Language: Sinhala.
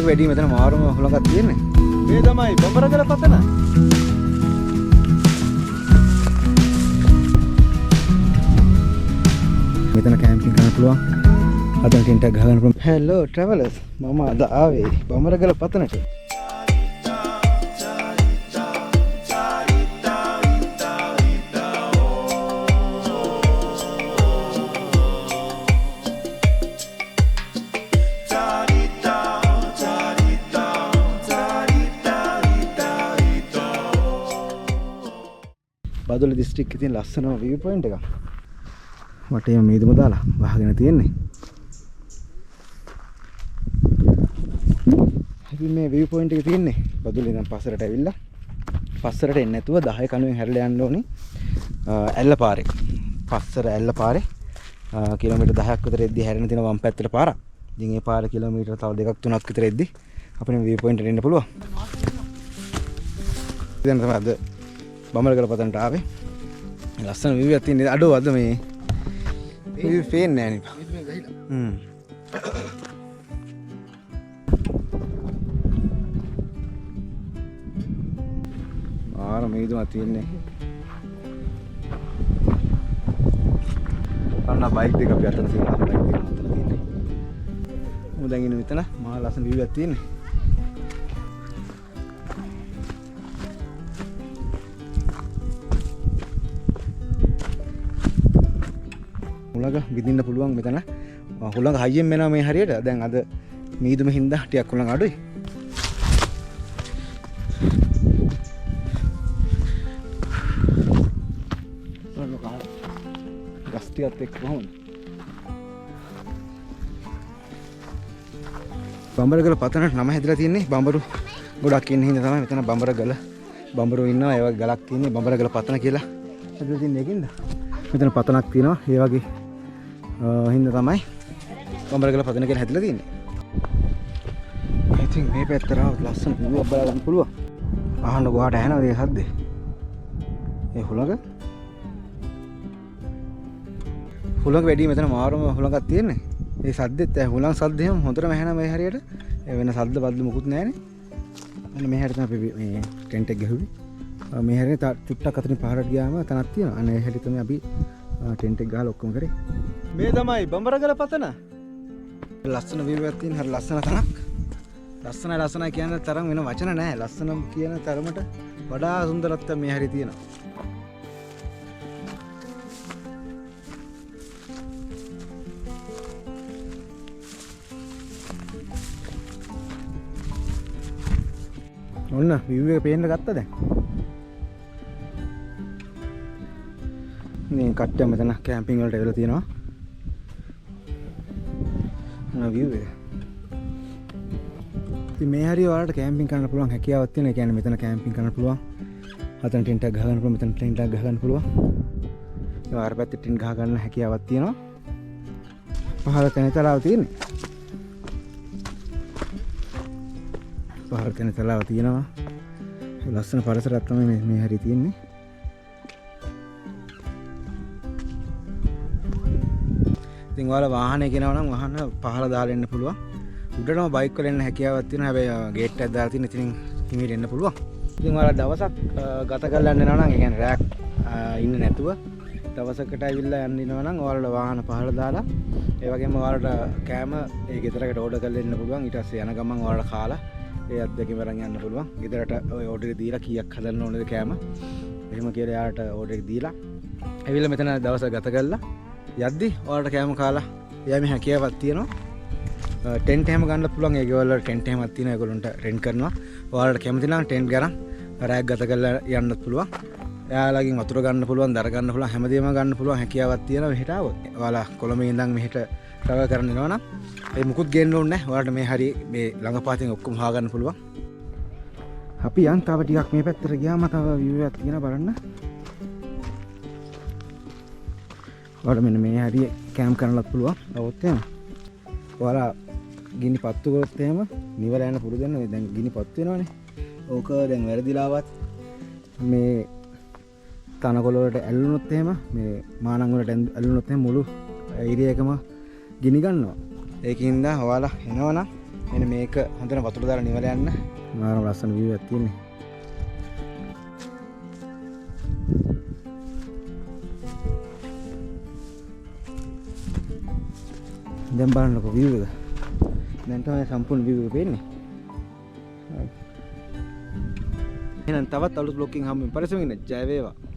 වැඩි මෙතන මාරුම හුලඟක් තියෙන්නේ. මේ තමයි බඹරගල පතන. මෙතන කැම්පින් කරන්න පුළුවන්. අද ටෙන්ට් එක ගහගන්න පුළුවන්. හෙලෝ ට්‍රැවලර්ස්. මම අද ආවේ බඹරගල පතනට. බදුල්ල දිස්ත්‍රික්කේ තියෙන ලස්සනම view point එකක්. වටේම මීදුම දාලා වහගෙන තියෙන්නේ. අපි මේ view point එකේ තියෙන්නේ බදුල්ලේ ඉඳන් පස්සරට ඇවිල්ලා පස්සරට එන්නේ නැතුව 10 කණුවෙන් හැරිලා යන්න ඕනේ ඇල්ල පාරේ. පස්සර ඇල්ල පාරේ කිලෝමීටර් 10ක් විතර එද්දි හැරෙන තියෙන වම් පැත්තට පාරක්. ඉතින් ඒ පාර කිලෝමීටර් තව 2ක් 3ක් විතර එද්දි අපිට view point එකට එන්න පුළුවන්. දැන් තමයි අද බඹරගල පතනට ආවේ. ලස්සන view එකක් තියෙන අඩෝ අද මේ view පේන්නේ නැහැ නේ. ආර මේදුම තියෙන්නේ. අන්න බයික් දෙක අපි අතන තියෙනවා. බයික් දෙක අතන තියෙන්නේ. මොකද දැන් ඉන්නේ මෙතන මහා ලස්සන view එකක් තියෙන්නේ. හුලඟ විදින්න පුළුවන් මෙතන. හුලඟ හයියෙන් මෙනවා මේ හරියට. දැන් අද මීදුම හින්දා ටිකක් හුලඟ අඩුයි. ගස් ටිකත් එක්ක කොහොමද? බඹරගල පතනට නම හැදලා තියෙන්නේ බඹරු ගොඩක් ඉන්න හින්දා තමයි මෙතන බඹරගල. බඹරු ඉන්නවා ඒ වගේ ගලක් තියෙන්නේ බඹරගල පතන කියලා හැදලා තියෙන එකකින්ද. මෙතන පතනක් තියෙනවා ඒ වගේ හින්දා තමයි බඹරගල පතන කියලා හැදලා තියෙන්නේ. ඉතින් මේ පැත්තට ආවොත් ලස්සන view එකක් බලා ගන්න පුළුවන්. අහන්න ගොඩට ඇහෙනවද ඒ සද්දේ? ඒ හුලඟ වැඩි මෙතන මාරුම හුලඟක් තියෙන්නේ. ඒ සද්දෙත් හුලඟ සද්ද එහෙම හොඳටම ඇහෙනවා මේ හරියට. ඒ වෙන සද්ද බද්ද මොකුත් නැහැනේ. අන්න මේ හැරි තමයි අපි මේ ටෙන්ට් එක ගහුවේ. මේ හැරි චුට්ටක් අතරින් පහරට ගියාම තනක් තියෙනවා. අන්න ඒ හැරි තමයි අපි ටෙන්ට් එක ගහලා ඔක්කොම කරේ. මේ තමයි බඹරගල පතන. ලස්සන view එකක් තියෙන හරි ලස්සන තනක්. ලස්සන කියන තරම් වෙන වචන නැහැ. ලස්සන කියන තරමට වඩා සුන්දරත්වයක් මේ හැරි තියෙනවා. ඔන්න view එක පේන්න ගත්තා දැන්. මේ කට්ටිය මෙතන කැම්පින් වලට ඇවිල්ලා තියෙනවා. view එක. ඉතින් මේ හරිය ඔයාලට කැම්පින් කරන්න පුළුවන් හැකියාවක් තියෙනවා. ඒ කියන්නේ මෙතන කැම්පින් කරන්න පුළුවන්. අතන ටෙන්ට් එකක් ගහගන්න පුළුවන්. මෙතන ටෙන්ට් එකක් ගහගන්න පුළුවන්. ඒ ආර පැත්තේ ටෙන්ට් ගහ ගන්න හැකියාවක් තියෙනවා. පහළ තැන තලාව තියෙන්නේ. පහළ තැන තලාව තියෙනවා. ලස්සන පරිසරයක් තමයි මේ හරිය තියෙන්නේ. ඉතින් ඔයාලා වාහනේ ගෙනව නම් වාහන පහළ දාලා එන්න පුළුවන්. උඩටම බයික් වල එන්න හැකියාවක් තියෙනවා. හැබැයි ගේට් එකක් දාලා තියෙන ඉතින් හිමීට එන්න පුළුවන්. ඉතින් ඔයාලා දවසක් ගත කරලා යන්න යනවා නම් ඒ කියන්නේ රැක් ඉන්න නැතුව දවසකට ඇවිල්ලා යන්න ඉනවා නම් ඔයාලා වාහන පහළ දාලා ඒ වගේම ඔයාලට කෑම ඒ ගෙදරකට ඕඩර් කරලා එන්න පුළුවන්. ඊට පස්සේ යන ගමන් ඔයාලා කාලා ඒ අත්දැකීම අරන් යන්න පුළුවන්. ගෙදරට ඔය ඕඩර් එක දීලා කීයක් හදන්න ඕනද කෑම. එහෙම කියලා යාට ඕඩර් එක දීලා ඇවිල්ලා මෙතන දවස ගත කරලා යද්දි ඔයාලට කෑම කාලා යෑමේ හැකියාවක් තියෙනවා. ටෙන්ට් එහෙම ගන්න පුළුවන්. ඒ ගෙවල් වල ටෙන්ට් එහෙමක් තියෙනවා. ඒගොල්ලන්ට රෙන්ට් කරනවා. ඔයාලට කැමති නම් ටෙන්ට් ගන්න රැක් ගත කරලා යන්නත් පුළුවන්. එයාලගෙන් වතුර ගන්න පුළුවන්, දර ගන්න පුළුවන්, හැමදේම ගන්න පුළුවන් හැකියාවක් තියෙනවා මෙහෙට આવොත්. ඔයාලා කොළඹේ ඉඳන් මෙහෙට ට්‍රැවල් කරන්න යනවා නම් ඒ මුකුත් ගේන්න ඕනේ නැහැ. ඔයාලට මේ හරිය මේ ළඟපාතෙන් ඔක්කොම හොයාගන්න පුළුවන්. අපි යන් තව ටිකක් මේ පැත්තට ගියාම තව view එකක් තියෙනවා බලන්න. ඔයාලා මෙන්න මේ හරිය කැම්ප් කරන්නත් පුළුවන්. આવොත් එහෙම. ඔයාලා ගිනි පත්තු කරොත් එහෙම නිවල යන පුරුදු වෙන දැන් ගිනි පත්තු වෙනවනේ. ඕක දැන් වැරදිලාවත් මේ තනකොළ වලට ඇල්ලුනොත් එහෙම මේ මානං වලට ඇල්ලුනොත් එහෙම මුළු ඒරියා එකම ගිනි ගන්නවා. ඒකින්ද ඔයාලා එනවනම් මෙන්න මේක හොඳට වතුර දාලා නිවලා යන්න. මාරම ලස්සන view එකක් තියෙන්නේ. දැන් බලන්නකො view එක. දැන් තමයි සම්පූර්ණ view එක පේන්නේ. එහෙනම් තවත් අලුත් බ්ලොග් එකකින් හම්බෙමු. පරිස්සමින් ඉන්න. ජය වේවා.